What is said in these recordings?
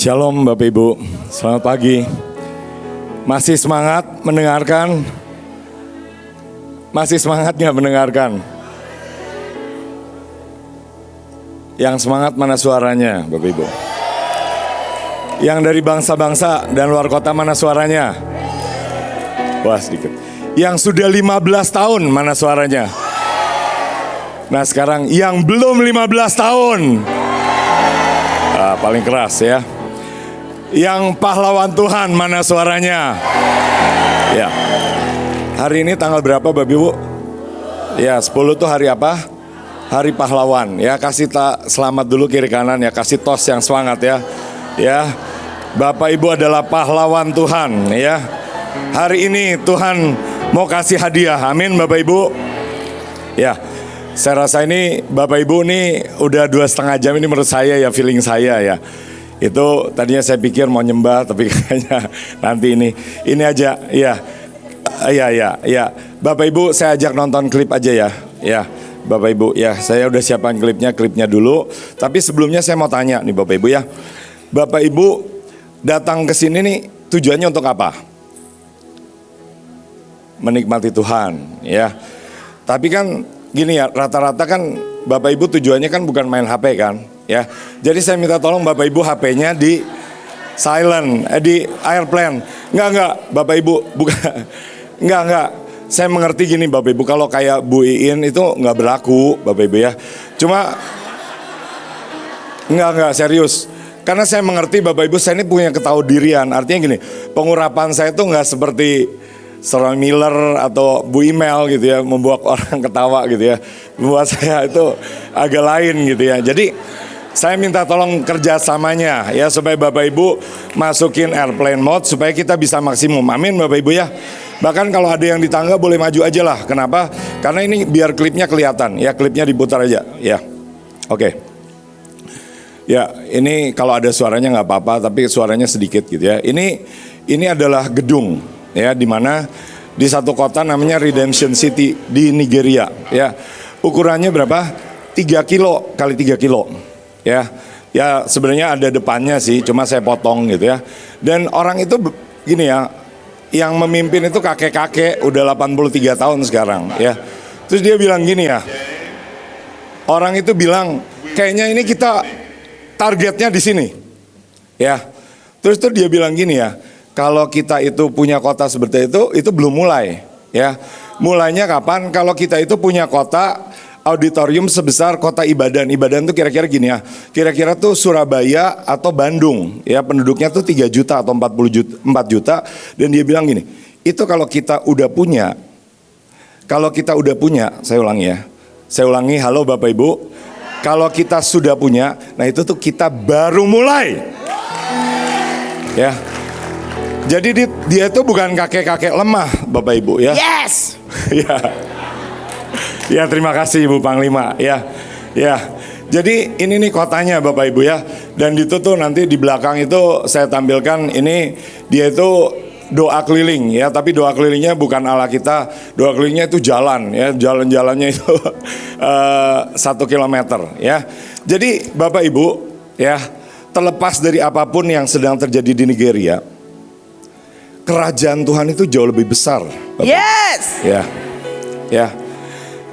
Shalom Bapak Ibu, selamat pagi. Masih semangat mendengarkan? Masih semangat nggak mendengarkan? Yang semangat mana suaranya Bapak Ibu? Yang dari bangsa-bangsa dan luar kota mana suaranya? Wah sedikit. Yang sudah 15 tahun mana suaranya? Nah sekarang yang belum 15 tahun. Paling keras ya. Yang pahlawan Tuhan mana suaranya? Ya. Hari ini tanggal berapa Bapak Ibu? Ya 10 tuh hari apa? Hari pahlawan ya. Kasih selamat dulu kiri kanan ya. Kasih tos yang semangat ya. Ya. Bapak Ibu adalah pahlawan Tuhan ya. Hari ini Tuhan mau kasih hadiah. Amin Bapak Ibu. Ya. Saya rasa ini Bapak Ibu nih udah 2,5 jam ini menurut saya ya, feeling saya ya. Itu tadinya saya pikir mau nyembah tapi kayaknya nanti ini aja ya. Ya. Bapak Ibu saya ajak nonton klip aja ya. Ya. Bapak Ibu ya, saya udah siapkan klipnya dulu. Tapi sebelumnya saya mau tanya nih Bapak Ibu ya. Bapak Ibu datang ke sini nih tujuannya untuk apa? Menikmati Tuhan ya. Tapi kan gini ya, rata-rata kan Bapak Ibu tujuannya kan bukan main HP kan ya. Jadi saya minta tolong Bapak Ibu HP-nya di silent, di airplane. Enggak Bapak Ibu, bukan. Enggak. Saya mengerti gini Bapak Ibu, kalau kayak Bu Iin itu enggak berlaku Bapak Ibu ya. Cuma enggak serius. Karena saya mengerti Bapak Ibu, saya ini punya ketahuan. Artinya gini, pengurapan saya itu enggak seperti Sarah Miller atau Bu Email gitu ya, membuat orang ketawa gitu ya. Membuat saya itu agak lain gitu ya. Jadi saya minta tolong kerjasamanya ya, supaya Bapak Ibu masukin airplane mode supaya kita bisa maksimum. Amin Bapak Ibu ya. Bahkan kalau ada yang di tangga boleh maju aja lah. Kenapa? Karena ini biar klipnya kelihatan ya, klipnya diputar aja ya. Oke. Ya ini kalau ada suaranya nggak apa-apa, tapi suaranya sedikit gitu ya. Ini adalah gedung ya, di mana di satu kota namanya Redemption City di Nigeria ya. Ukurannya berapa? 3 kilo kali 3 kilo ya. Ya sebenarnya ada depannya sih, cuma saya potong gitu ya. Dan orang itu gini ya, yang memimpin itu kakek-kakek udah 83 tahun sekarang ya. Terus dia bilang gini ya, orang itu bilang kayaknya ini kita targetnya di sini ya. Terus tuh dia bilang gini ya, kalau kita itu punya kota seperti itu belum mulai ya. Mulainya kapan? Kalau kita itu punya kota auditorium sebesar kota Ibadan. Ibadan tuh kira-kira gini ya. Kira-kira tuh Surabaya atau Bandung ya, penduduknya tuh 3 juta atau 4 juta. Dan dia bilang gini, itu kalau kita udah punya, saya ulangi ya. Saya ulangi, halo Bapak Ibu. Kalau kita sudah punya, nah itu tuh kita baru mulai. Ya. Jadi dia itu bukan kakek-kakek lemah Bapak Ibu ya. Yes. Ya terima kasih Ibu Panglima ya. Jadi ini nih kotanya Bapak Ibu ya. Dan itu tuh nanti di belakang itu saya tampilkan, ini dia itu doa keliling ya. Tapi doa kelilingnya bukan ala kita. Doa kelilingnya itu jalan ya. Jalan-jalannya itu 1 kilometer ya. Jadi Bapak Ibu ya, terlepas dari apapun yang sedang terjadi di Nigeria, kerajaan Tuhan itu jauh lebih besar. Bapak. Yes. Ya.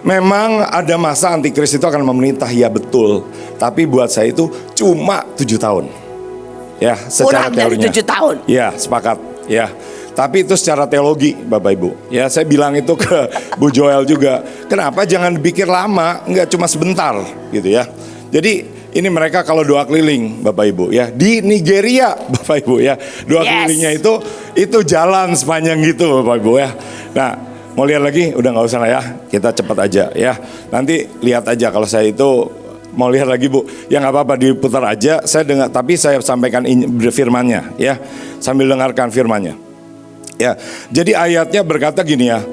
Memang ada masa antikris itu akan memerintah, ya betul. Tapi buat saya itu cuma 7 tahun. Ya, secara kurang dari teorinya. 7 tahun. Ya, sepakat. Ya. Tapi itu secara teologi, Bapak Ibu. Ya, saya bilang itu ke Bu Joel juga. Kenapa jangan dipikir lama, enggak cuma sebentar gitu ya. Jadi ini mereka kalau doa keliling Bapak Ibu ya, di Nigeria Bapak Ibu ya. Doa kelilingnya itu jalan sepanjang gitu Bapak Ibu ya. Nah mau lihat lagi udah gak usah lah ya, kita cepat aja ya. Nanti lihat aja kalau saya itu mau lihat lagi Bu. Ya gak apa-apa diputar aja, saya dengar, tapi saya sampaikan firmannya ya. Sambil dengarkan firmannya ya. Jadi ayatnya berkata gini ya.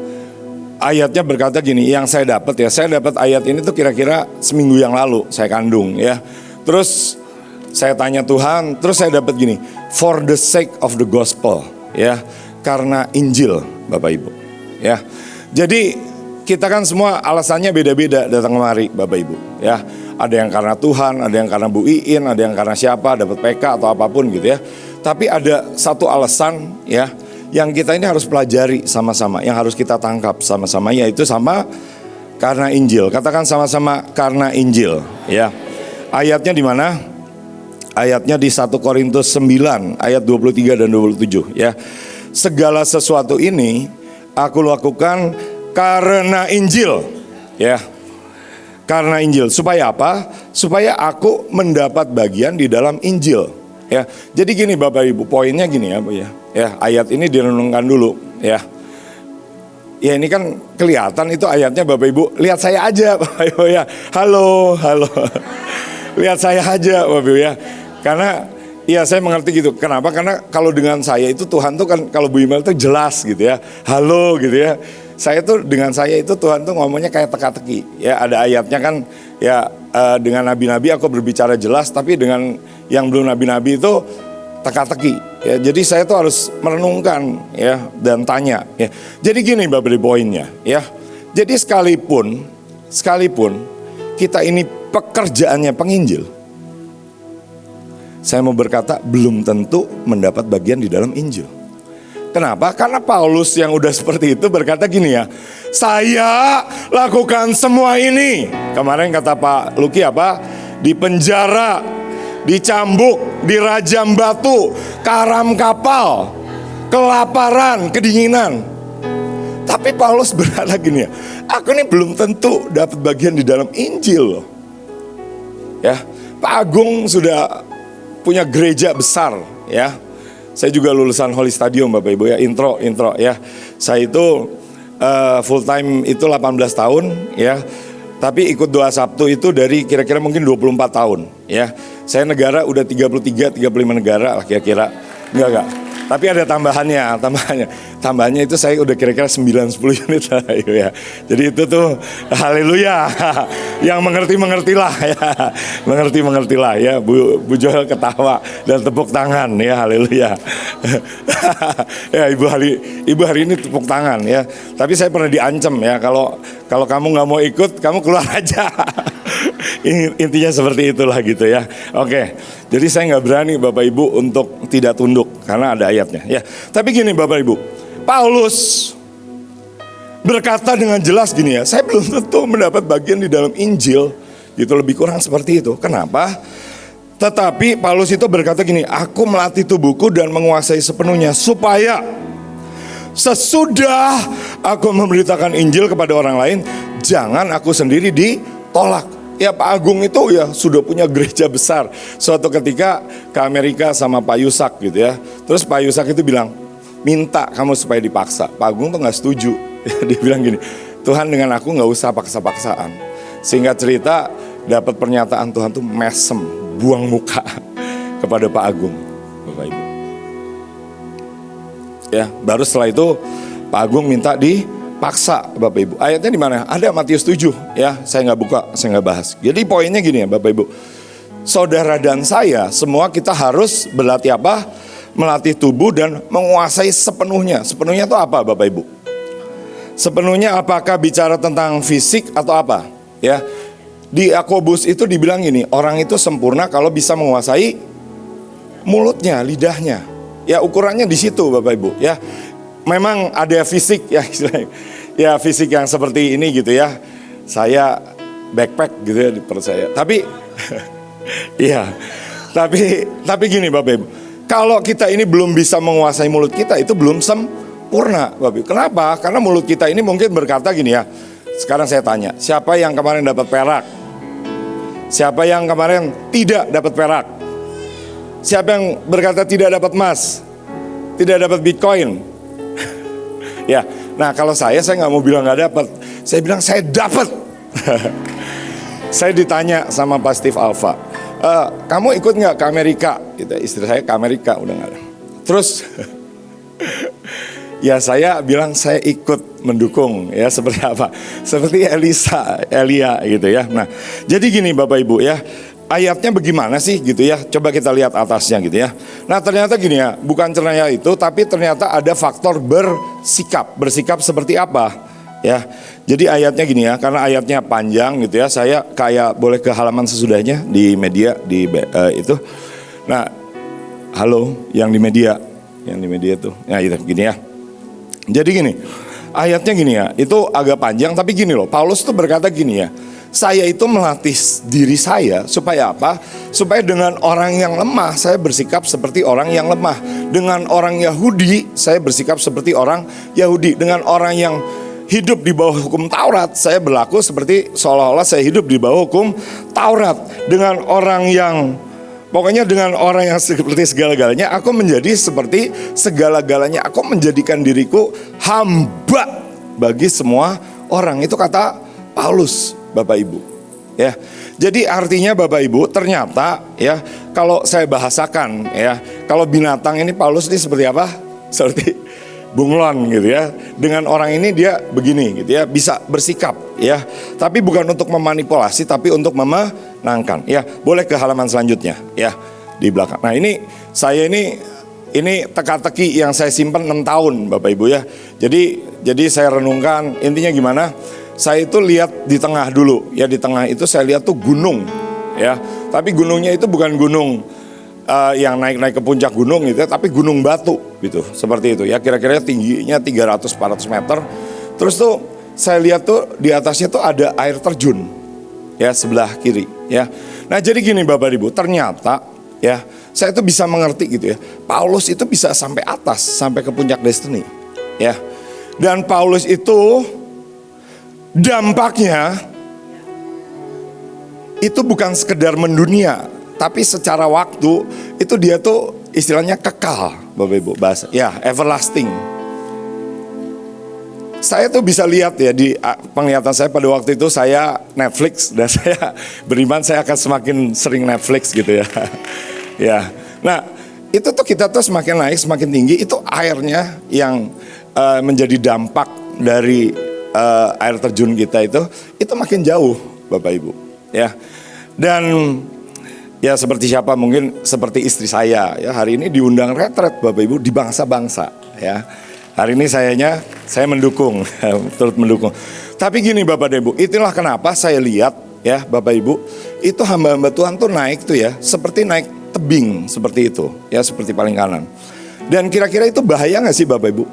Ayatnya berkata gini, yang saya dapat ayat ini tuh kira-kira seminggu yang lalu saya kandung ya. Terus saya tanya Tuhan, terus saya dapat gini, for the sake of the gospel ya, karena Injil Bapak Ibu ya. Jadi kita kan semua alasannya beda-beda datang kemari Bapak Ibu ya. Ada yang karena Tuhan, ada yang karena Bu Iin, ada yang karena siapa, dapat PK atau apapun gitu ya. Tapi ada satu alasan ya, yang kita ini harus pelajari sama-sama, yang harus kita tangkap sama-sama, yaitu sama karena Injil. Katakan sama-sama karena Injil ya. Ayatnya di mana? Ayatnya di 1 Korintus 9 ayat 23 dan 27 ya. Segala sesuatu ini aku lakukan karena Injil ya. Karena Injil, supaya apa? Supaya aku mendapat bagian di dalam Injil. Ya, jadi gini Bapak Ibu, poinnya gini ya, Bu ya. Ya, ayat ini direnungkan dulu, ya. Ya ini kan kelihatan itu ayatnya Bapak Ibu. Lihat saya aja, Bapak Ibu ya. Halo, halo. Lihat saya aja, Bapak Ibu ya. Karena ya saya mengerti gitu. Kenapa? Karena kalau dengan saya itu Tuhan tuh kan, kalau Bu Imel tuh jelas gitu ya. Halo gitu ya. Saya tuh dengan saya itu Tuhan tuh ngomongnya kayak teka-teki. Ya ada ayatnya kan ya, dengan nabi-nabi aku berbicara jelas, tapi dengan yang belum nabi-nabi itu teka-teki. Ya, jadi saya tuh harus merenungkan ya dan tanya. Ya. Jadi gini Bapak Ibu poinnya ya. Jadi sekalipun kita ini pekerjaannya penginjil, saya mau berkata belum tentu mendapat bagian di dalam Injil. Kenapa? Karena Paulus yang udah seperti itu berkata gini ya, saya lakukan semua ini. Kemarin kata Pak Luki apa? Di penjara, dicambuk, dirajam batu, karam kapal, kelaparan, kedinginan. Tapi Paulus berkata gini ya, aku ini belum tentu dapat bagian di dalam Injil loh. Ya, Pak Agung sudah punya gereja besar ya. Saya juga lulusan Holy Stadium Bapak Ibu ya, intro ya. Saya itu full time itu 18 tahun ya. Tapi ikut doa Sabtu itu dari kira-kira mungkin 24 tahun ya. Saya negara udah 33, 35 negara lah kira-kira. Enggak. Tapi ada tambahannya itu saya udah kira-kira 9-10 unit lah ya. Jadi itu tuh haleluya. Yang mengerti-mengertilah ya. Mengerti-mengertilah ya. Bu Joel ketawa dan tepuk tangan ya, haleluya. Ya Ibu hari ini tepuk tangan ya. Tapi saya pernah diancam ya, kalau kamu nggak mau ikut, kamu keluar aja. Intinya seperti itulah gitu ya. Oke, jadi saya nggak berani Bapak Ibu untuk tidak tunduk karena ada ayatnya ya. Tapi gini Bapak Ibu, Paulus berkata dengan jelas gini ya, saya belum tentu mendapat bagian di dalam Injil, gitu, lebih kurang seperti itu. Kenapa? Tetapi Paulus itu berkata gini, aku melatih tubuhku dan menguasai sepenuhnya supaya sesudah aku memberitakan Injil kepada orang lain, jangan aku sendiri ditolak. Ya Pak Agung itu ya sudah punya gereja besar. Suatu ketika ke Amerika sama Pak Yusak gitu ya. Terus Pak Yusak itu bilang, minta kamu supaya dipaksa. Pak Agung tuh gak setuju. Dia bilang gini, Tuhan dengan aku gak usah paksa-paksaan. Singkat cerita dapat pernyataan Tuhan tuh mesem, buang muka kepada Pak Agung, Bapak Ibu. Ya, baru setelah itu Pak Agung minta dipaksa Bapak Ibu. Ayatnya di mana? Ada Matius 7 ya. Saya nggak buka, saya nggak bahas. Jadi poinnya gini ya Bapak Ibu. Saudara dan saya semua kita harus berlatih apa? Melatih tubuh dan menguasai sepenuhnya. Sepenuhnya itu apa Bapak Ibu? Sepenuhnya apakah bicara tentang fisik atau apa? Ya. Di Yakobus itu dibilang gini, orang itu sempurna kalau bisa menguasai mulutnya, lidahnya. Ya ukurannya di situ Bapak Ibu ya. Memang ada fisik ya, ya fisik yang seperti ini gitu ya. Saya backpack gitu ya di perut saya. Tapi iya. Tapi gini Bapak Ibu. Kalau kita ini belum bisa menguasai mulut kita, itu belum sempurna Bapak Ibu. Kenapa? Karena mulut kita ini mungkin berkata gini ya. Sekarang saya tanya, siapa yang kemarin dapat perak? Siapa yang kemarin tidak dapat perak? Siapa yang berkata tidak dapat emas? Tidak dapat Bitcoin? Ya, nah kalau saya nggak mau bilang nggak dapat, saya bilang saya dapat. Saya ditanya sama Pak Steve Alfa, kamu ikut nggak ke Amerika? Gitu, istri saya ke Amerika udah nggak ada. Terus, ya saya bilang saya ikut mendukung ya seperti apa? Seperti Elia gitu ya. Nah, jadi gini Bapak Ibu ya. Ayatnya bagaimana sih gitu ya. Coba kita lihat atasnya gitu ya. Nah ternyata gini ya, bukan ternyata itu, tapi ternyata ada faktor bersikap. Bersikap seperti apa? Ya, jadi ayatnya gini ya, karena ayatnya panjang gitu ya, saya kayak boleh ke halaman sesudahnya di media itu. Nah, halo yang di media tuh, ya itu gini ya. Jadi gini, ayatnya gini ya, itu agak panjang tapi gini loh, Paulus tuh berkata gini ya, saya itu melatih diri saya supaya apa? Supaya dengan orang yang lemah saya bersikap seperti orang yang lemah. Dengan orang Yahudi saya bersikap seperti orang Yahudi. Dengan orang yang hidup di bawah hukum Taurat, saya berlaku seperti seolah-olah saya hidup di bawah hukum Taurat. Dengan orang yang, pokoknya dengan orang yang seperti segala-galanya, aku menjadi seperti segala-galanya. Aku menjadikan diriku hamba bagi semua orang. Itu kata Paulus, Bapak Ibu. Ya, jadi artinya Bapak Ibu, ternyata ya, kalau saya bahasakan ya, kalau binatang ini Paulus ini seperti apa? Seperti bunglon gitu ya. Dengan orang ini dia begini gitu ya, bisa bersikap ya. Tapi bukan untuk memanipulasi, tapi untuk memenangkan. Ya, boleh ke halaman selanjutnya ya, di belakang. Nah, saya ini teka-teki yang saya simpan 6 tahun Bapak Ibu ya. Jadi saya renungkan intinya gimana? Saya itu lihat di tengah dulu ya, di tengah itu saya lihat tuh gunung ya. Tapi gunungnya itu bukan gunung yang naik-naik ke puncak gunung gitu, tapi gunung batu gitu, seperti itu ya, kira-kira tingginya 300-400 meter. Terus tuh saya lihat tuh di atasnya tuh ada air terjun ya, sebelah kiri ya. Nah, jadi gini Bapak Ibu, ternyata ya saya tuh bisa mengerti gitu ya, Paulus itu bisa sampai atas, sampai ke puncak Destiny ya. Dan Paulus itu dampaknya itu bukan sekedar mendunia, tapi secara waktu itu dia tuh istilahnya kekal, Bapak Ibu, bahasa ya, everlasting. Saya tuh bisa lihat ya, di penglihatan saya pada waktu itu saya Netflix, dan saya beriman saya akan semakin sering Netflix gitu ya. Ya. Nah, itu tuh kita tuh semakin naik, semakin tinggi, itu airnya yang menjadi dampak dari air terjun kita itu makin jauh Bapak Ibu ya. Dan ya seperti siapa, mungkin seperti istri saya ya, hari ini diundang retret Bapak Ibu di bangsa-bangsa ya. Hari ini saya mendukung, turut mendukung. Tapi gini Bapak dan Ibu, itulah kenapa saya lihat ya Bapak Ibu, itu hamba-hamba Tuhan tuh naik tuh ya, seperti naik tebing seperti itu ya, seperti paling kanan. Dan kira-kira itu bahaya gak sih Bapak Ibu?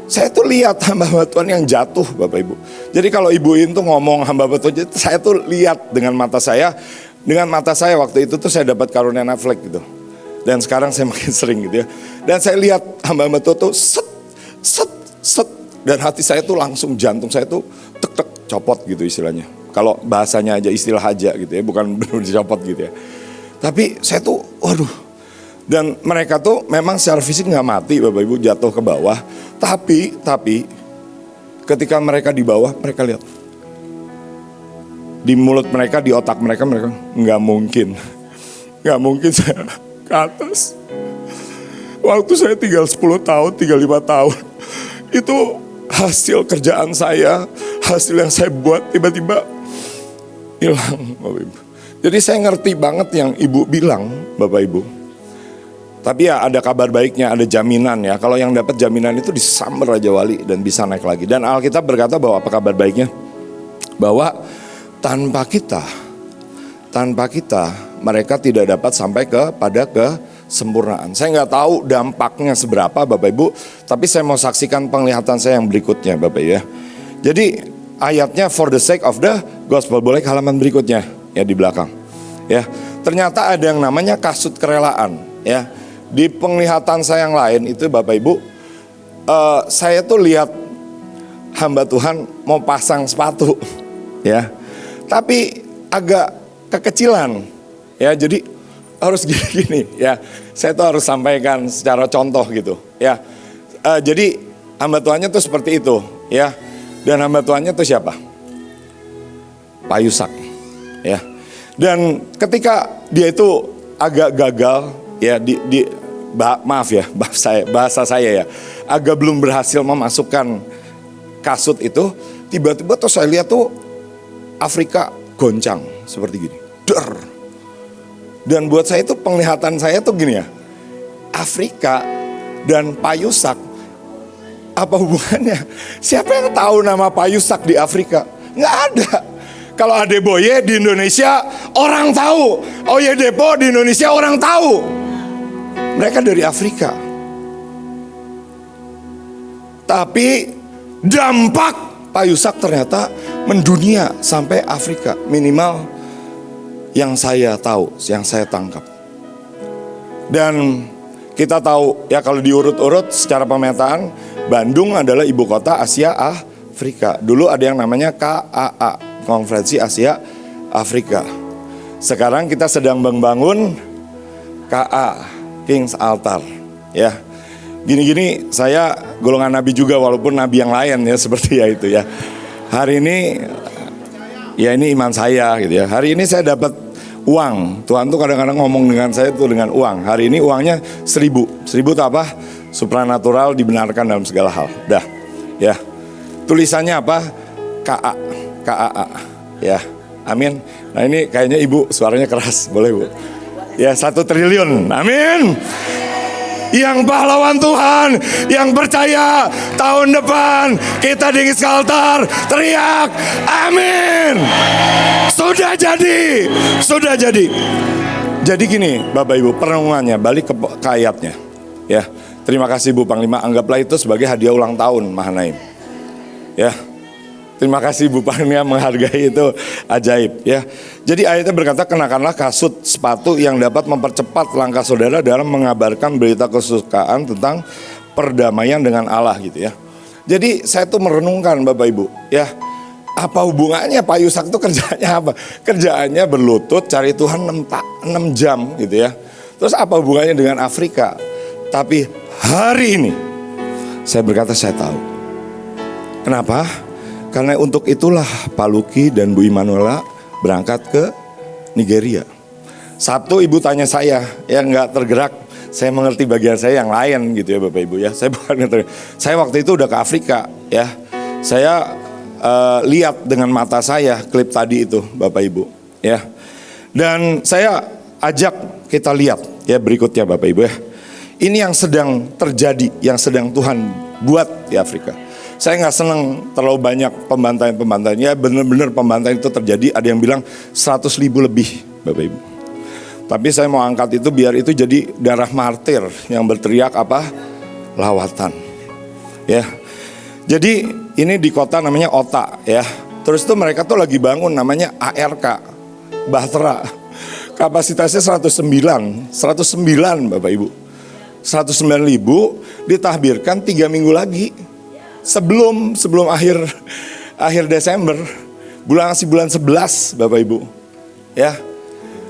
Saya tuh lihat hamba-hamba Tuhan yang jatuh Bapak Ibu. Jadi kalau Ibu In tuh ngomong hamba-hamba Tuhan, saya tuh lihat dengan mata saya. Dengan mata saya waktu itu tuh saya dapat karunia Netflix gitu. Dan sekarang saya makin sering gitu ya. Dan saya lihat hamba-hamba Tuhan tuh set. Dan hati saya tuh langsung, jantung saya tuh tek copot gitu istilahnya. Kalau bahasanya aja, istilah aja gitu ya, bukan benar dicopot gitu ya. Tapi saya tuh waduh. Dan mereka tuh memang secara fisik gak mati Bapak Ibu, jatuh ke bawah. Tapi ketika mereka di bawah, mereka lihat di mulut mereka, di otak mereka gak mungkin saya ke atas. Waktu saya tinggal 10 tahun, tinggal 5 tahun, itu hasil kerjaan saya, hasil yang saya buat tiba-tiba hilang Bapak Ibu. Jadi saya ngerti banget yang Ibu bilang Bapak Ibu. Tapi ya ada kabar baiknya, ada jaminan ya. Kalau yang dapat jaminan itu disamber Raja Wali dan bisa naik lagi. Dan Alkitab berkata bahwa apa kabar baiknya? Bahwa tanpa kita mereka tidak dapat sampai pada kesempurnaan. Saya nggak tahu dampaknya seberapa Bapak Ibu, tapi saya mau saksikan penglihatan saya yang berikutnya Bapak Ibu ya. Jadi ayatnya for the sake of the gospel, boleh ke halaman berikutnya ya, di belakang. Ya, ternyata ada yang namanya kasut kerelaan ya. Di penglihatan saya yang lain itu Bapak Ibu, saya tuh lihat hamba Tuhan mau pasang sepatu ya, tapi agak kekecilan ya, jadi harus gini ya. Saya tuh harus sampaikan secara contoh gitu ya. Jadi hamba Tuhannya tuh seperti itu ya. Dan hamba Tuhannya tuh siapa? Pak Yusak ya. Dan ketika dia itu agak gagal ya, bahasa saya ya, agak belum berhasil memasukkan kasut itu, tiba-tiba tuh saya lihat tuh Afrika goncang seperti gini, der. Dan buat saya itu penglihatan saya tuh gini ya, Afrika dan Pak Yusak Apa hubungannya? Siapa yang tahu nama Pak Yusak di Afrika? Nggak ada. Kalau Adeboye di Indonesia orang tahu. Oyedepo di Indonesia orang tahu. Mereka dari Afrika. Tapi dampak Pak Yusak ternyata mendunia sampai Afrika. Minimal yang saya tahu, yang saya tangkap. Dan kita tahu ya kalau diurut-urut secara pemetaan, Bandung adalah ibu kota Asia Afrika. Dulu ada yang namanya KAA, Konferensi Asia Afrika. Sekarang kita sedang membangun KA, King's Altar. Ya, gini-gini saya golongan nabi juga walaupun nabi yang lain ya seperti ya itu ya. Hari ini ya ini iman saya gitu ya. Hari ini saya dapat uang. Tuhan tuh kadang-kadang ngomong dengan saya tuh dengan uang. Hari ini uangnya 1.000. 1.000 itu apa? Supranatural dibenarkan dalam segala hal. Dah, ya. Tulisannya apa? KA. KAA, ya, amin. Nah ini kayaknya ibu suaranya keras, boleh bu? Ya 1 triliun, amin. Yang pahlawan Tuhan, yang percaya tahun depan kita di King's Altar teriak, amin. Sudah jadi, sudah jadi. Jadi gini, Bapak Ibu, perenungannya balik ke ayatnya, ya. Terima kasih Bu Panglima, anggaplah itu sebagai hadiah ulang tahun Mahanaim, ya. Terima kasih Bu Panglima menghargai itu ajaib ya. Jadi ayatnya berkata kenakanlah kasut sepatu yang dapat mempercepat langkah saudara dalam mengabarkan berita kesukaan tentang perdamaian dengan Allah gitu ya. Jadi saya tuh merenungkan Bapak Ibu ya. Apa hubungannya Pak Yusak tuh kerjanya apa? Kerjaannya berlutut cari Tuhan 6 jam gitu ya. Terus apa hubungannya dengan Afrika? Tapi hari ini saya berkata saya tahu. Kenapa? Karena untuk itulah Pak Luki dan Bu Imanuela berangkat ke Nigeria. Sabtu ibu tanya saya, ya nggak tergerak. Saya mengerti bagian saya yang lain gitu ya Bapak Ibu ya. Saya bukan ngerti. Saya waktu itu udah ke Afrika ya. Saya lihat dengan mata saya klip tadi itu Bapak Ibu ya. Dan saya ajak kita lihat ya berikutnya Bapak Ibu ya. Ini yang sedang terjadi, yang sedang Tuhan buat di Afrika. Saya nggak senang terlalu banyak pembantaian-pembantaian. Ya benar-benar pembantaian itu terjadi. Ada yang bilang 100.000 lebih Bapak Ibu. Tapi saya mau angkat itu biar itu jadi darah martir yang berteriak apa? Lawatan. Ya. Jadi ini di kota namanya Ota ya. Terus itu mereka tuh lagi bangun namanya ARK. Bahtera. Kapasitasnya 109 Bapak Ibu. 109.000 ditahbirkan 3 minggu lagi. Sebelum akhir Desember, bulan 11 Bapak Ibu. Ya.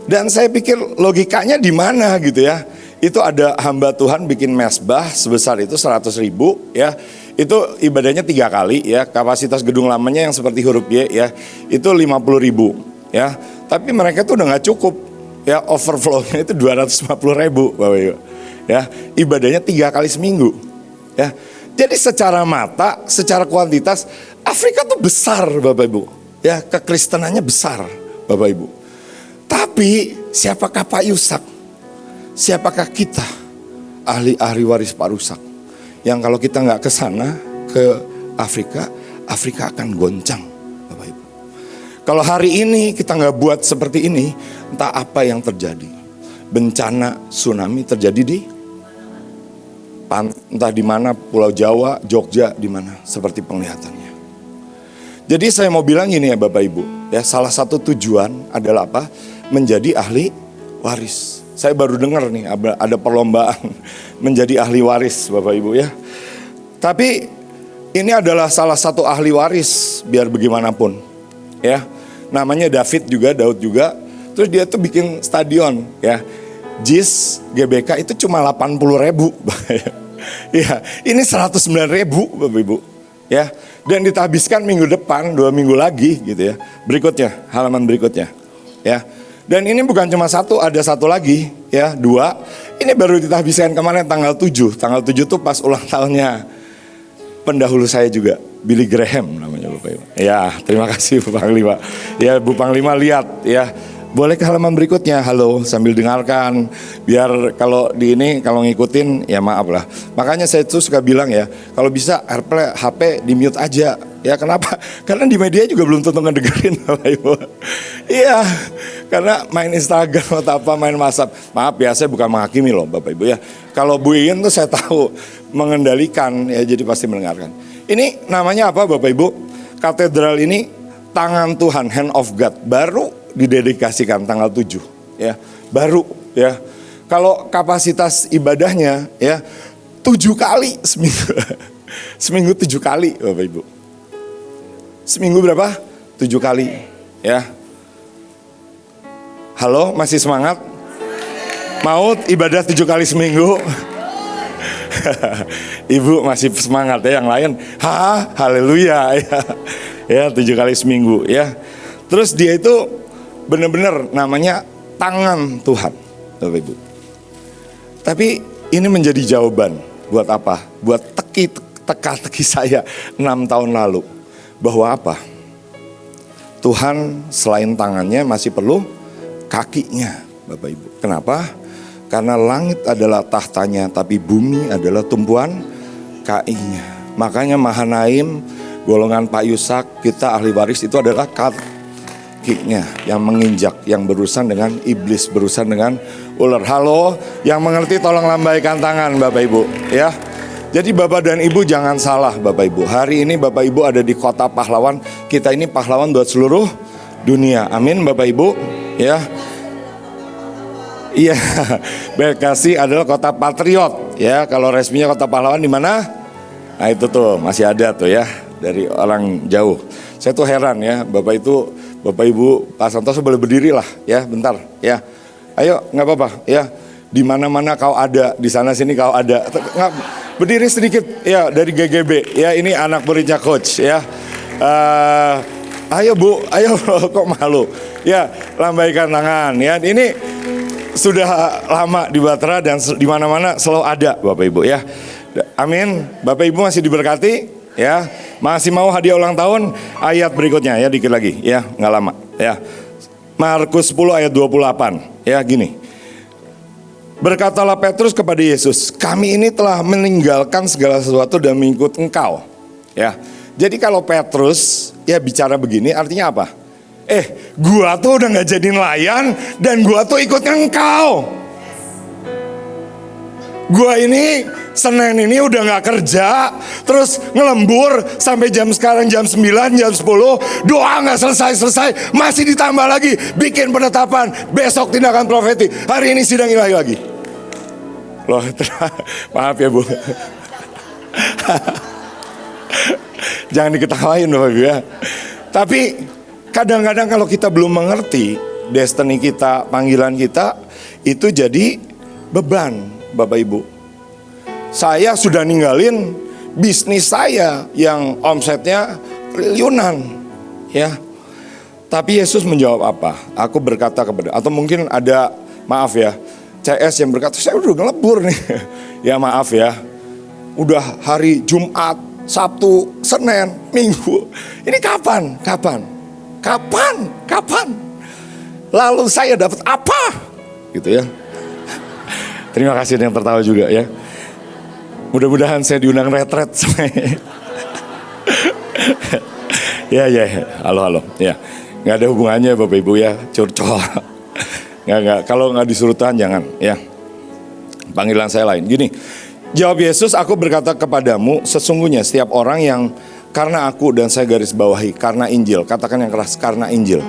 Dan saya pikir logikanya di mana gitu ya. Itu ada hamba Tuhan bikin mesbah sebesar itu 100.000 ya. Itu ibadahnya 3 kali ya. Kapasitas gedung lamanya yang seperti huruf Y ya. Itu 50.000 ya. Tapi mereka tuh udah gak cukup ya. Overflow-nya itu 250.000 Bapak Ibu. Ya, ibadahnya 3 kali seminggu ya. Jadi secara mata, secara kuantitas Afrika tuh besar Bapak Ibu. Ya, kekristenannya besar Bapak Ibu. Tapi siapakah Pak Yusak? Siapakah kita? Ahli waris Pak Yusak. Yang kalau kita nggak ke sana, ke Afrika, Afrika akan goncang Bapak Ibu. Kalau hari ini kita nggak buat seperti ini, entah apa yang terjadi. Bencana tsunami terjadi di entah di mana, Pulau Jawa, Jogja, di mana, seperti penglihatannya. Jadi saya mau bilang gini ya Bapak Ibu, ya salah satu tujuan adalah apa? Menjadi ahli waris. Saya baru dengar nih ada perlombaan menjadi ahli waris Bapak Ibu ya. Tapi ini adalah salah satu ahli waris biar bagaimanapun, ya. Namanya Daud juga. Terus dia tuh bikin stadion, ya. JIS GBK itu cuma 80.000. Ya, ini 109.000 Bapak Ibu. Ya, dan ditahbiskan minggu depan 2 minggu lagi gitu ya. Berikutnya, halaman berikutnya. Ya. Dan ini bukan cuma satu, ada satu lagi ya, 2. Ini baru ditahbiskan kemarin tanggal 7. Tanggal 7 tuh pas ulang tahunnya pendahulu saya juga, Billy Graham namanya Bapak Ibu. Ya, terima kasih Bu Panglima. Ya, Bu Panglima lihat ya. Boleh ke halaman berikutnya, halo, sambil dengarkan. Biar kalau kalau ngikutin, ya maaf lah. Makanya saya tuh suka bilang ya, kalau bisa AirPlay HP di mute aja. Ya kenapa? Karena di media juga belum tentu ngedengerin Bapak Ibu. Iya, karena main Instagram atau apa, main WhatsApp. Maaf ya, saya bukan menghakimi loh Bapak Ibu ya. Kalau Bu Iin tuh saya tahu mengendalikan ya, jadi pasti mendengarkan. Ini namanya apa Bapak Ibu? Katedral ini tangan Tuhan, hand of God, baru didedikasikan tanggal 7 ya, baru ya. Kalau kapasitas ibadahnya ya 7 kali seminggu. Seminggu 7 kali Bapak Ibu. Seminggu berapa? 7 kali ya. Halo, masih semangat? Mau ibadah 7 kali seminggu? Ibu masih semangat ya, yang lain haleluya ya. Ya 7 kali seminggu ya. Terus dia itu benar-benar namanya tangan Tuhan Bapak Ibu. Tapi ini menjadi jawaban buat apa? Buat teka-teki saya 6 tahun lalu. Bahwa apa? Tuhan selain tangannya masih perlu kakinya Bapak Ibu. Kenapa? Karena langit adalah tahtanya, tapi bumi adalah tumpuan kakinya. Makanya Mahanaim, golongan Pak Yusak, kita ahli waris itu adalah kakinya yang menginjak, yang berurusan dengan iblis, berurusan dengan ular. Halo, yang mengerti tolong lambaikan tangan Bapak Ibu ya. Jadi Bapak dan Ibu jangan salah Bapak Ibu. Hari ini Bapak Ibu ada di kota pahlawan. Kita ini pahlawan buat seluruh dunia. Amin Bapak Ibu ya. Iya, Bekasi adalah kota patriot ya. Kalau resminya kota pahlawan di mana? Nah itu tuh masih ada tuh ya, dari orang jauh. Saya tuh heran ya, Bapak Ibu, Pak Santoso boleh berdiri lah ya, bentar ya. Ayo, nggak apa-apa ya. Di mana-mana kau ada, di sana sini kau ada. Nggak, berdiri sedikit ya, dari GGB ya. Ini anak muridnya coach ya. Ayo Bu, ayo kok malu ya, lambaikan tangan ya. Ini sudah lama di Batra dan di mana-mana selalu ada Bapak Ibu ya. Amin. Bapak Ibu masih diberkati ya. Masih mau hadiah ulang tahun? Ayat berikutnya ya, dikit lagi ya, nggak lama ya. Markus 10 ayat 28 ya, gini. Berkatalah Petrus kepada Yesus, kami ini telah meninggalkan segala sesuatu dan mengikut Engkau ya. Jadi kalau Petrus ya bicara begini artinya apa? Gua tuh udah gak jadi nelayan dan gua tuh ikut Engkau. Gua ini Senin ini udah gak kerja, terus ngelembur sampai jam sekarang jam 9, jam 10, doa gak selesai-selesai, masih ditambah lagi, bikin penetapan, besok tindakan profeti, hari ini sidang ilahi lagi. Loh, maaf ya Bu. Jangan diketawain Bapak Ibu ya. Tapi kadang-kadang kalau kita belum mengerti destiny kita, panggilan kita, itu jadi beban Bapak Ibu. Saya sudah ninggalin bisnis saya yang omsetnya triliunan ya. Tapi Yesus menjawab apa? Aku berkata kepada, atau mungkin ada, maaf ya, CS yang berkata, saya udah ngelebur nih. Ya maaf ya, udah hari Jumat, Sabtu, Senin, Minggu. Ini kapan? Lalu saya dapat apa? Gitu ya. Terima kasih yang tertawa juga ya. Mudah-mudahan saya diundang retret. Ya, halo ya. Nggak ada hubungannya Bapak Ibu ya, curcol. Nggak. Kalau nggak disuruh Tuhan jangan ya. Panggilan saya lain. Gini, jawab Yesus, aku berkata kepadamu, sesungguhnya setiap orang yang karena aku, dan saya garis bawahi, karena Injil, katakan yang keras, karena Injil,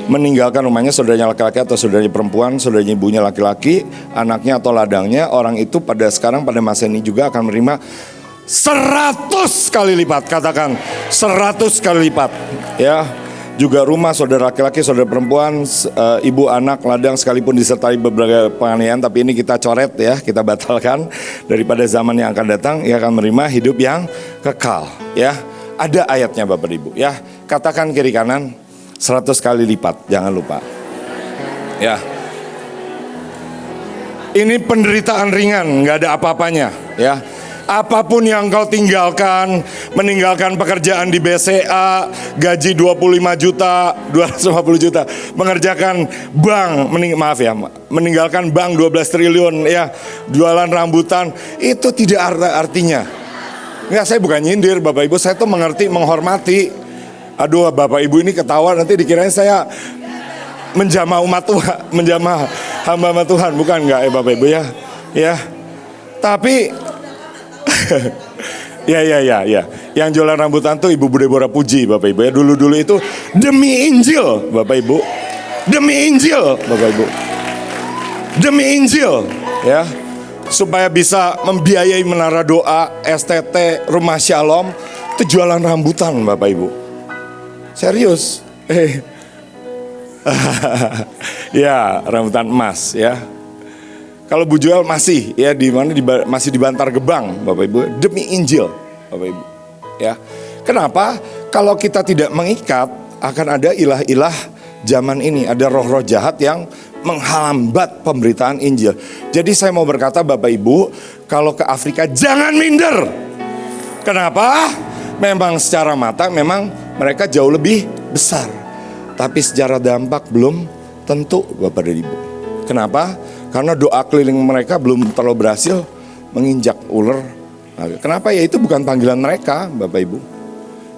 meninggalkan rumahnya, saudaranya laki-laki atau saudaranya perempuan, saudaranya ibunya laki-laki, anaknya atau ladangnya, orang itu pada masa ini juga akan menerima 100 kali lipat. Katakan 100 kali lipat ya. Juga rumah, saudara laki-laki, saudara perempuan, ibu, anak, ladang, sekalipun disertai beberapa penganiayaan, tapi ini kita coret ya, kita batalkan. Daripada zaman yang akan datang, ia akan menerima hidup yang kekal ya. Ada ayatnya Bapak Ibu ya. Katakan kiri kanan, 100 kali lipat, jangan lupa ya. Ini penderitaan ringan, gak ada apa-apanya ya. Apapun yang kau tinggalkan, meninggalkan pekerjaan di BCA, gaji 25 juta, 250 juta, mengerjakan bank, meninggalkan bank 12 triliun ya, jualan rambutan, itu tidak artinya. Enggak, saya bukan nyindir Bapak Ibu, saya tuh mengerti, menghormati. Aduh, Bapak Ibu ini ketawa nanti dikirain saya menjamah umat Tuhan, menjamah hamba Tuhan, bukan enggak ya Bapak Ibu ya. Ya. Tapi ya. Yang jualan rambutan tuh Ibu Deborah Puji Bapak Ibu ya. Dulu itu demi Injil Bapak Ibu. Demi Injil Bapak Ibu. Demi Injil ya. Supaya bisa membiayai menara doa, STT, rumah Shalom, itu jualan rambutan Bapak Ibu. Serius. Ya, rambutan emas ya. Kalau Bu Joel masih ya masih di Bantar Gebang Bapak Ibu, demi Injil Bapak Ibu. Ya. Kenapa? Kalau kita tidak mengikat, akan ada ilah-ilah zaman ini, ada roh-roh jahat yang menghambat pemberitaan Injil. Jadi saya mau berkata Bapak Ibu, kalau ke Afrika jangan minder. Kenapa? Memang secara mata memang mereka jauh lebih besar, tapi secara dampak belum tentu Bapak dan Ibu. Kenapa? Karena doa keliling mereka belum terlalu berhasil menginjak ular. Kenapa? Ya itu bukan panggilan mereka Bapak Ibu.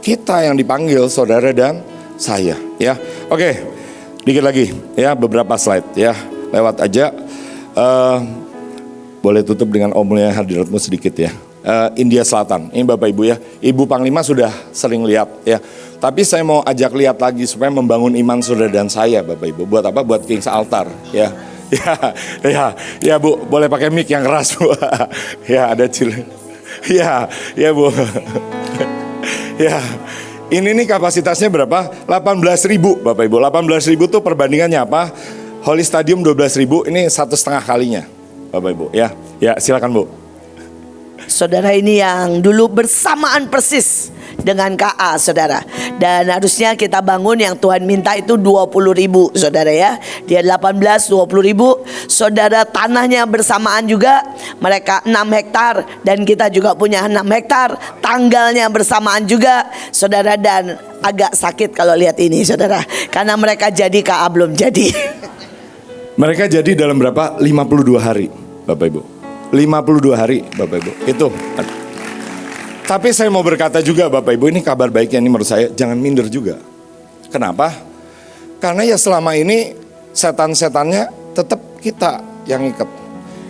Kita yang dipanggil, saudara dan saya ya. Oke, dikit lagi ya, beberapa slide ya. Lewat aja. Boleh tutup dengan omnya hadiratmu sedikit ya. India Selatan, ini Bapak Ibu ya. Ibu Panglima sudah sering lihat ya. Tapi saya mau ajak lihat lagi supaya membangun iman saudara dan saya Bapak Ibu. Buat apa? Buat King's Altar ya. Ya Bu, boleh pakai mic yang keras Bu. Ya ada cil. Ya Bu. Ya, ini nih kapasitasnya berapa? 18.000 Bapak Ibu. 18.000 tuh perbandingannya apa? Holy Stadium 12.000, ini 1,5 kalinya Bapak Ibu ya. Ya silakan Bu. Saudara, ini yang dulu bersamaan persis dengan KA saudara. Dan harusnya kita bangun yang Tuhan minta itu 20.000 saudara ya. Dia 18, 20.000. Saudara, tanahnya bersamaan juga. Mereka 6 hektar dan kita juga punya 6 hektar. Tanggalnya bersamaan juga saudara. Dan agak sakit kalau lihat ini saudara, karena mereka jadi, KA belum jadi. Mereka jadi dalam berapa? 52 hari Bapak Ibu. 52 hari Bapak Ibu. Itu. Tapi saya mau berkata juga Bapak Ibu, ini kabar baiknya ini menurut saya, jangan minder juga. Kenapa? Karena ya selama ini setan-setannya tetap kita yang ikat.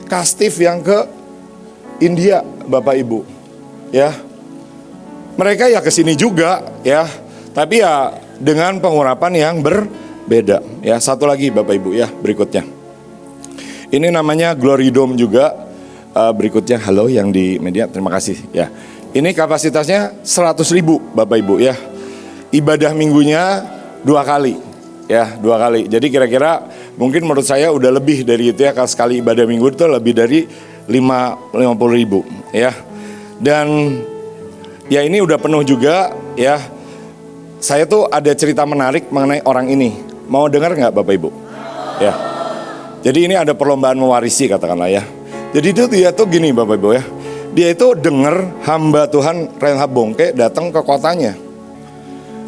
Kastif yang ke India Bapak Ibu. Ya. Mereka ya ke sini juga ya. Tapi ya dengan pengurapan yang berbeda. Ya, satu lagi Bapak Ibu ya, berikutnya. Ini namanya Glory Dome juga. Berikutnya, halo yang di media, terima kasih ya. Ini kapasitasnya 100.000 Bapak Ibu ya. Ibadah minggunya 2 kali ya, 2 kali. Jadi kira-kira mungkin menurut saya udah lebih dari itu ya. Kalau sekali ibadah minggu itu lebih dari 50.000 ya. Dan ya ini udah penuh juga ya. Saya tuh ada cerita menarik mengenai orang ini. Mau dengar nggak Bapak Ibu? Ya. Jadi ini ada perlombaan mewarisi katakanlah ya. Jadi itu dia tuh gini Bapak Ibu ya. Dia itu dengar hamba Tuhan Reinhard Bonnke datang ke kotanya.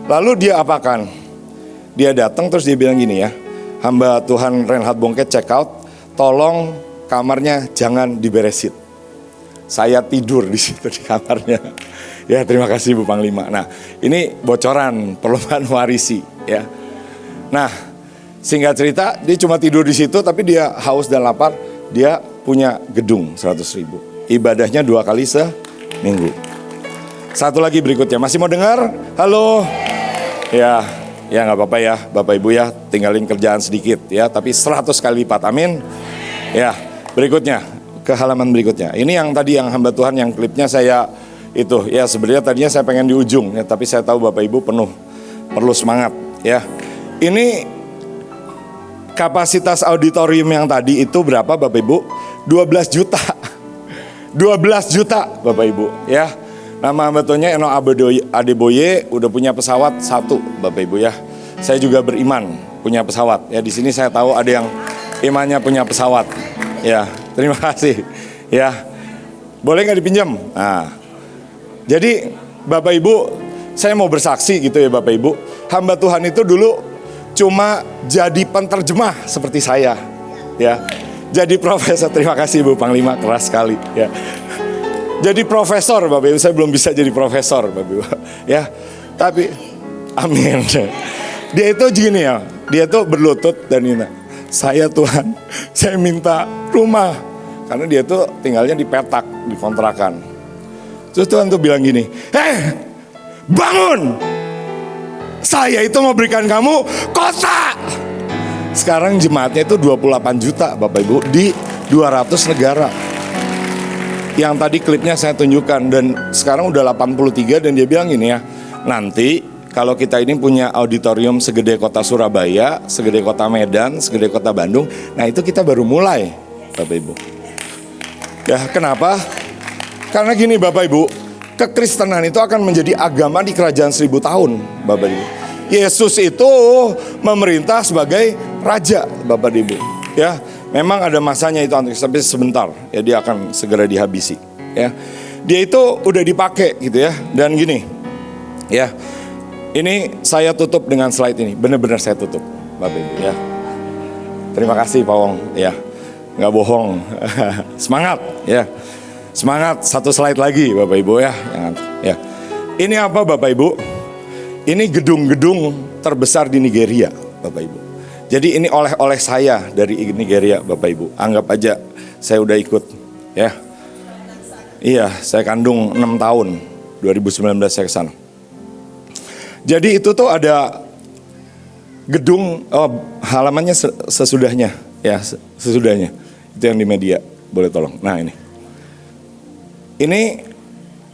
Lalu dia apakan? Dia datang terus dia bilang gini ya. Hamba Tuhan Reinhard Bonnke check out, tolong kamarnya jangan diberesin. Saya tidur di situ di kamarnya. Ya terima kasih Bu Panglima. Nah ini bocoran perlombaan mewarisi ya. Nah singkat cerita dia cuma tidur di situ, tapi dia haus dan lapar. Dia punya gedung 100.000. Ibadahnya 2 kali seminggu. Satu lagi berikutnya, masih mau dengar? Halo? Ya nggak apa-apa ya Bapak Ibu ya, tinggalin kerjaan sedikit ya, tapi 100 kali lipat, amin. Ya berikutnya, ke halaman berikutnya. Ini yang tadi yang hamba Tuhan yang klipnya saya itu ya, sebenarnya tadinya saya pengen di ujung ya, tapi saya tahu Bapak Ibu perlu semangat ya. Ini kapasitas auditorium yang tadi itu berapa Bapak Ibu? 12 juta. 12 juta Bapak Ibu ya. Nama betulnya Eno Adeboye, udah punya pesawat 1 Bapak Ibu ya. Saya juga beriman punya pesawat ya. Di sini saya tahu ada yang imannya punya pesawat ya. Terima kasih ya. Boleh nggak dipinjam? Nah, jadi Bapak Ibu, saya mau bersaksi gitu ya Bapak Ibu. Hamba Tuhan itu dulu cuma jadi penterjemah seperti saya, ya. Jadi profesor, terima kasih Bu Panglima, keras sekali, ya. Jadi profesor Bapak Ibu, saya belum bisa jadi profesor Bapak Ibu, ya. Tapi, amin. Dia itu gini ya, dia tuh berlutut dan ini, saya Tuhan, saya minta rumah. Karena dia tuh tinggalnya di petak, di kontrakan. Terus Tuhan tuh bilang gini, bangun! Saya itu mau berikan kamu kota. Sekarang jemaatnya itu 28 juta Bapak Ibu di 200 negara. Yang tadi klipnya saya tunjukkan dan sekarang udah 83 dan dia bilang gini ya, nanti kalau kita ini punya auditorium segede kota Surabaya, segede kota Medan, segede kota Bandung, nah itu kita baru mulai Bapak Ibu. Ya kenapa? Karena gini Bapak Ibu, kekristenan itu akan menjadi agama di kerajaan 1000 tahun Bapak Ibu. Yesus itu memerintah sebagai raja Bapak Ibu. Ya, memang ada masanya itu tapi sebentar ya dia akan segera dihabisi. Ya, dia itu udah dipakai gitu ya. Dan gini, ya, ini saya tutup dengan slide ini. Benar-benar saya tutup Bapak Ibu ya. Terima kasih Pak Wong. Ya, nggak bohong. Semangat ya. Semangat, satu slide lagi Bapak Ibu ya. Ya. Ini apa Bapak Ibu? Ini gedung-gedung terbesar di Nigeria Bapak Ibu. Jadi ini oleh-oleh saya dari Nigeria Bapak Ibu. Anggap aja saya udah ikut ya. Iya, saya kandung 6 tahun. 2019 saya kesana. Jadi itu tuh ada gedung, halamannya sesudahnya ya, sesudahnya. Itu yang di media, boleh tolong. Nah ini. Ini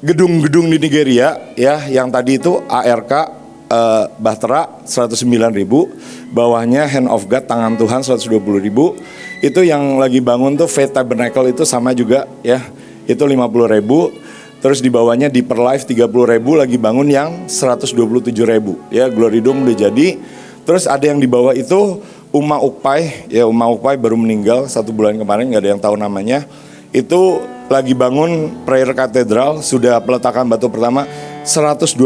gedung-gedung di Nigeria ya, yang tadi itu ARK Bahtera 109.000, bawahnya Hand of God tangan Tuhan 120.000. Itu yang lagi bangun tuh Faith Tabernacle itu sama juga ya, itu 50.000. Terus di bawahnya Deeper Life 30.000, lagi bangun yang 127.000 ya, Glory Dome udah jadi. Terus ada yang di bawah itu Uma Ukpai ya, Uma Ukpai baru meninggal 1 bulan kemarin, nggak ada yang tahu namanya. Itu lagi bangun Prayer Cathedral, sudah peletakan batu pertama 120.000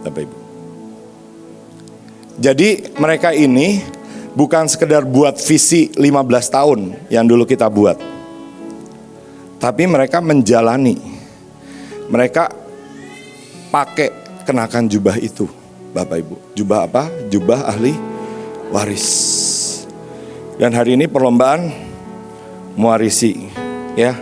Bapak Ibu. Jadi mereka ini bukan sekedar buat visi 15 tahun yang dulu kita buat, tapi mereka menjalani. Mereka pakai kenakan jubah itu Bapak Ibu. Jubah apa? Jubah ahli waris. Dan hari ini perlombaan mewarisi ya.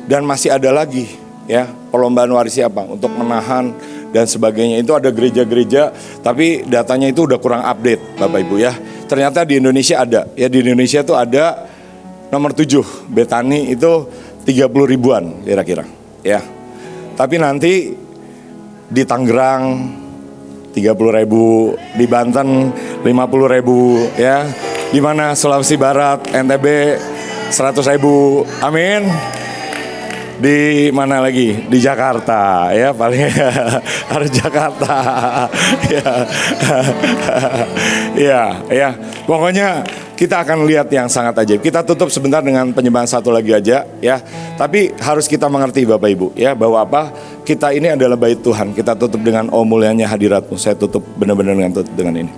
Dan masih ada lagi ya, perlombaan warisi apa? Untuk menahan dan sebagainya. Itu ada gereja-gereja, tapi datanya itu udah kurang update Bapak Ibu ya. Ternyata di Indonesia ada. Ya di Indonesia tuh ada nomor 7, Betani itu 30 ribuan kira-kira ya. Tapi nanti di Tangerang 30.000, di Banten 50.000 ya. Di mana Sulawesi Barat, NTB 100.000. Amin. Di mana lagi? Di Jakarta ya, paling harus Jakarta. Ya. Pokoknya kita akan lihat yang sangat ajaib. Kita tutup sebentar dengan penyembahan satu lagi aja ya. Tapi harus kita mengerti Bapak Ibu ya, bahwa apa? Kita ini adalah bait Tuhan. Kita tutup dengan oh mulianya hadirat-Mu. Saya tutup benar-benar dengan ini.